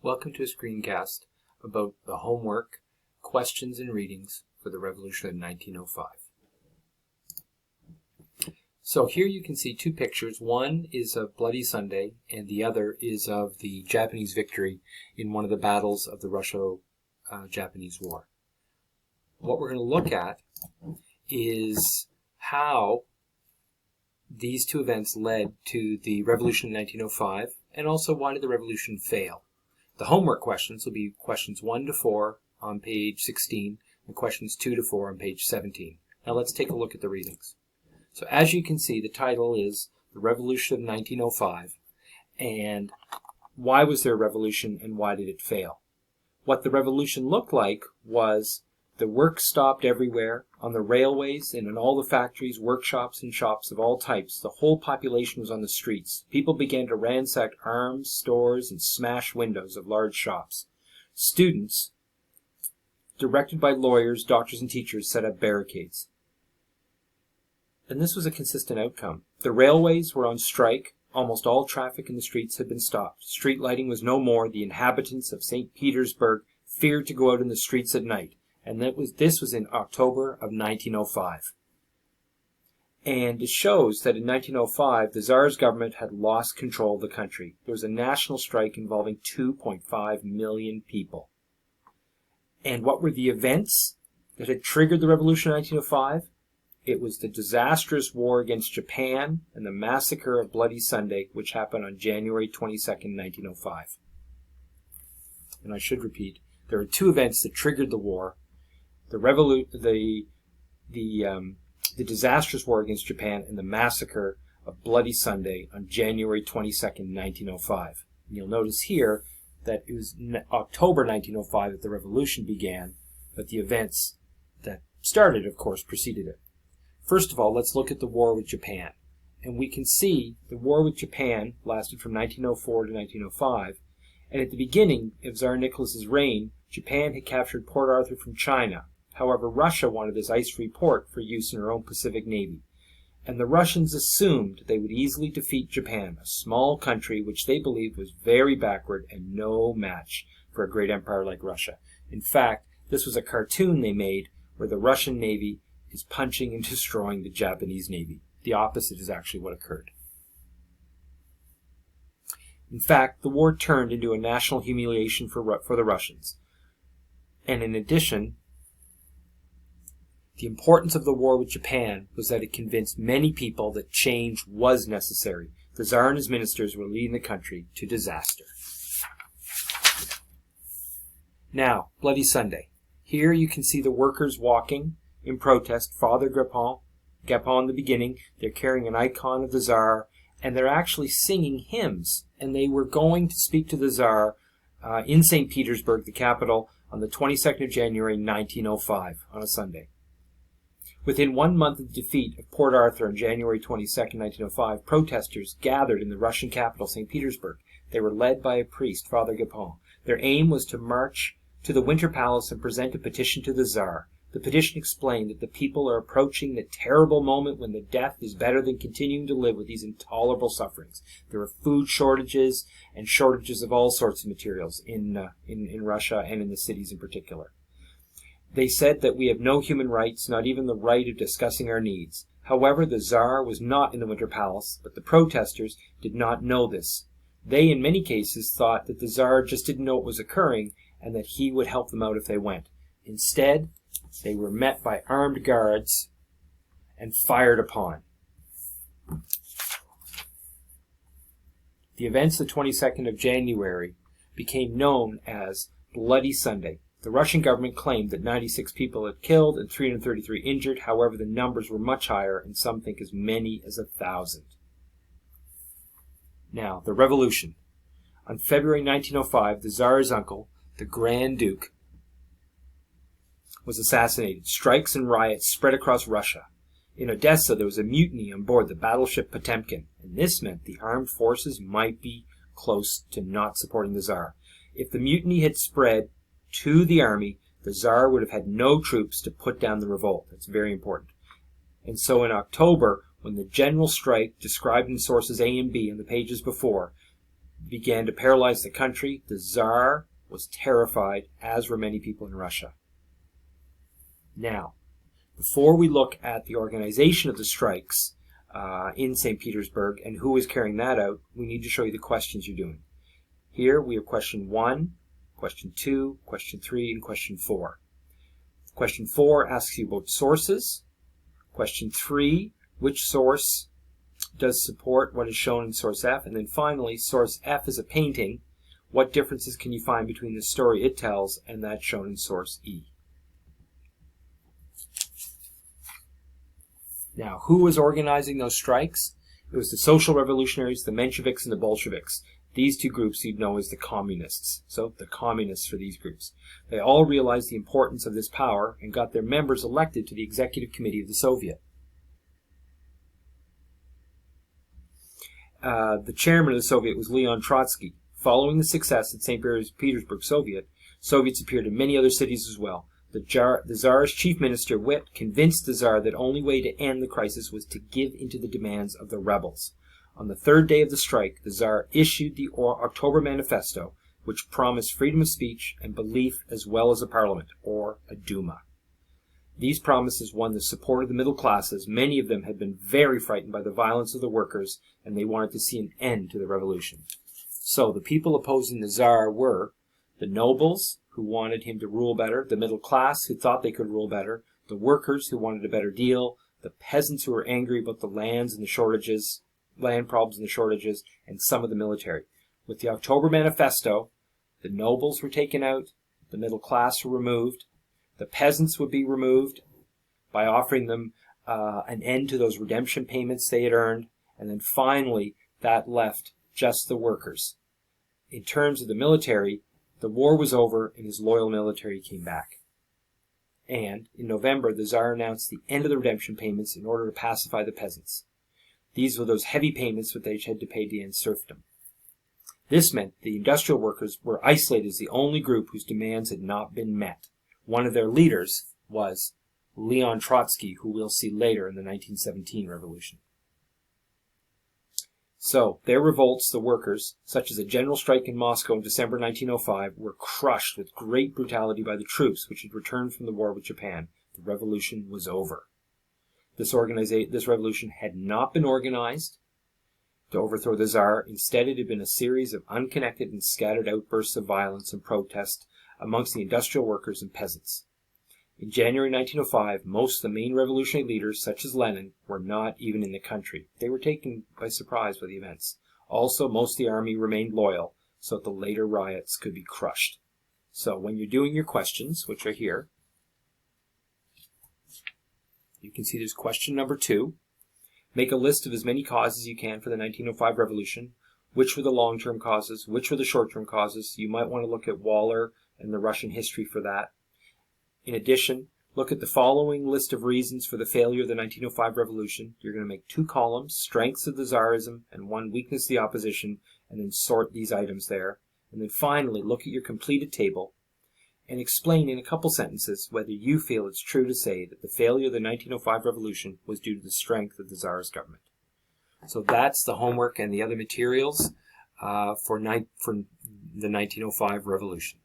Welcome to a screencast about the homework, questions and readings for the Revolution of 1905. So here you can see two pictures. One is of Bloody Sunday and the other is of the Japanese victory in one of the battles of the Russo-Japanese War. What we're going to look at is how these two events led to the Revolution in 1905, and also why did the revolution fail. The homework questions will be questions 1 to 4 on page 16 and questions 2 to 4 on page 17. Now let's take a look at the readings. So as you can see, the title is The Revolution of 1905, and why was there a revolution and why did it fail? What the revolution looked like was the work stopped everywhere, on the railways and in all the factories, workshops, and shops of all types. The whole population was on the streets. People began to ransack arms, stores, and smash windows of large shops. Students, directed by lawyers, doctors, and teachers, set up barricades. And this was a consistent outcome. The railways were on strike. Almost all traffic in the streets had been stopped. Street lighting was no more. The inhabitants of St. Petersburg feared to go out in the streets at night. And this was in October of 1905. And it shows that in 1905, the Tsar's government had lost control of the country. There was a national strike involving 2.5 million people. And what were the events that had triggered the revolution in 1905? It was the disastrous war against Japan and the massacre of Bloody Sunday, which happened on January 22nd, 1905. And I should repeat, there are two events that triggered the war. The disastrous war against Japan and the massacre of Bloody Sunday on January 22nd, 1905. And you'll notice here that it was October 1905 that the revolution began, but the events that started, of course, preceded it. First of all, let's look at the war with Japan. And we can see the war with Japan lasted from 1904 to 1905. And at the beginning of Tsar Nicholas's reign, Japan had captured Port Arthur from China. However, Russia wanted this ice-free port for use in her own Pacific Navy. And the Russians assumed they would easily defeat Japan, a small country which they believed was very backward and no match for a great empire like Russia. In fact, this was a cartoon they made where the Russian Navy is punching and destroying the Japanese Navy. The opposite is actually what occurred. In fact, the war turned into a national humiliation for the Russians. And in addition, the importance of the war with Japan was that it convinced many people that change was necessary. The Tsar and his ministers were leading the country to disaster. Now, Bloody Sunday. Here you can see the workers walking in protest. Father Gapon in the beginning. They're carrying an icon of the Tsar, and they're actually singing hymns. And they were going to speak to the Tsar in St. Petersburg, the capital, on the 22nd of January, 1905, on a Sunday. Within 1 month of the defeat of Port Arthur on January 22nd, 1905, protesters gathered in the Russian capital, St. Petersburg. They were led by a priest, Father Gapon. Their aim was to march to the Winter Palace and present a petition to the Tsar. The petition explained that the people are approaching the terrible moment when the death is better than continuing to live with these intolerable sufferings. There are food shortages and shortages of all sorts of materials in Russia and in the cities in particular. They said that we have no human rights, not even the right of discussing our needs. However, the Tsar was not in the Winter Palace, but the protesters did not know this. They, in many cases, thought that the Tsar just didn't know what was occurring and that he would help them out if they went. Instead, they were met by armed guards and fired upon. The events of the 22nd of January became known as Bloody Sunday. The Russian government claimed that 96 people had killed and 333 injured. However, the numbers were much higher, and some think as many as 1,000. Now, the revolution. On February 1905, the Tsar's uncle, the Grand Duke, was assassinated. Strikes and riots spread across Russia. In Odessa, there was a mutiny on board the battleship Potemkin, and this meant the armed forces might be close to not supporting the Tsar. If the mutiny had spread to the army, the Tsar would have had no troops to put down the revolt. That's very important. And so in October, when the general strike, described in sources A and B on the pages before, began to paralyze the country. The Tsar was terrified, as were many people in Russia. Now, before we look at the organization of the strikes in St. Petersburg and who is carrying that out, we need to show you the questions you're doing. Here we have question 1, question 2, question 3, and question 4. Question 4 asks you about sources. Question 3, which source does support what is shown in source F? And then finally, source F is a painting. What differences can you find between the story it tells and that shown in source E? Now, who was organizing those strikes? It was the Social Revolutionaries, the Mensheviks, and the Bolsheviks. These two groups you'd know as the Communists. So, the Communists for these groups. They all realized the importance of this power and got their members elected to the Executive Committee of the Soviet. The chairman of the Soviet was Leon Trotsky. Following the success at St. Petersburg Soviet, Soviets appeared in many other cities as well. The Tsar's chief minister, Witt, convinced the Tsar that the only way to end the crisis was to give in to the demands of the rebels. On the third day of the strike, the Tsar issued the October Manifesto, which promised freedom of speech and belief as well as a parliament, or a Duma. These promises won the support of the middle classes. Many of them had been very frightened by the violence of the workers, and they wanted to see an end to the revolution. So the people opposing the Tsar were the nobles, who wanted him to rule better, the middle class, who thought they could rule better, the workers, who wanted a better deal, the peasants, who were angry about the land problems and the shortages, and some of the military. With the October Manifesto, the nobles were taken out, the middle class were removed, the peasants would be removed by offering them an end to those redemption payments they had earned, and then finally that left just the workers. In terms of the military, the war was over and his loyal military came back. And in November, the Tsar announced the end of the redemption payments in order to pacify the peasants. These were those heavy payments that they had to pay to end serfdom. This meant the industrial workers were isolated as the only group whose demands had not been met. One of their leaders was Leon Trotsky, who we'll see later in the 1917 revolution. So, their revolts, the workers, such as a general strike in Moscow in December 1905, were crushed with great brutality by the troops which had returned from the war with Japan. The revolution was over. This revolution had not been organized to overthrow the Tsar. Instead, it had been a series of unconnected and scattered outbursts of violence and protest amongst the industrial workers and peasants. In January 1905, most of the main revolutionary leaders, such as Lenin, were not even in the country. They were taken by surprise by the events. Also, most of the army remained loyal, so that the later riots could be crushed. So, when you're doing your questions, which are here, you can see there's question number 2. Make a list of as many causes as you can for the 1905 revolution. Which were the long-term causes? Which were the short-term causes? You might want to look at Waller and the Russian history for that. In addition, look at the following list of reasons for the failure of the 1905 revolution. You're going to make 2 columns, strengths of the Tsarism and 1 weakness of the opposition, and then sort these items there. And then finally, look at your completed table and explain in a couple sentences whether you feel it's true to say that the failure of the 1905 revolution was due to the strength of the Tsarist government. So that's the homework and the other materials for the 1905 revolution.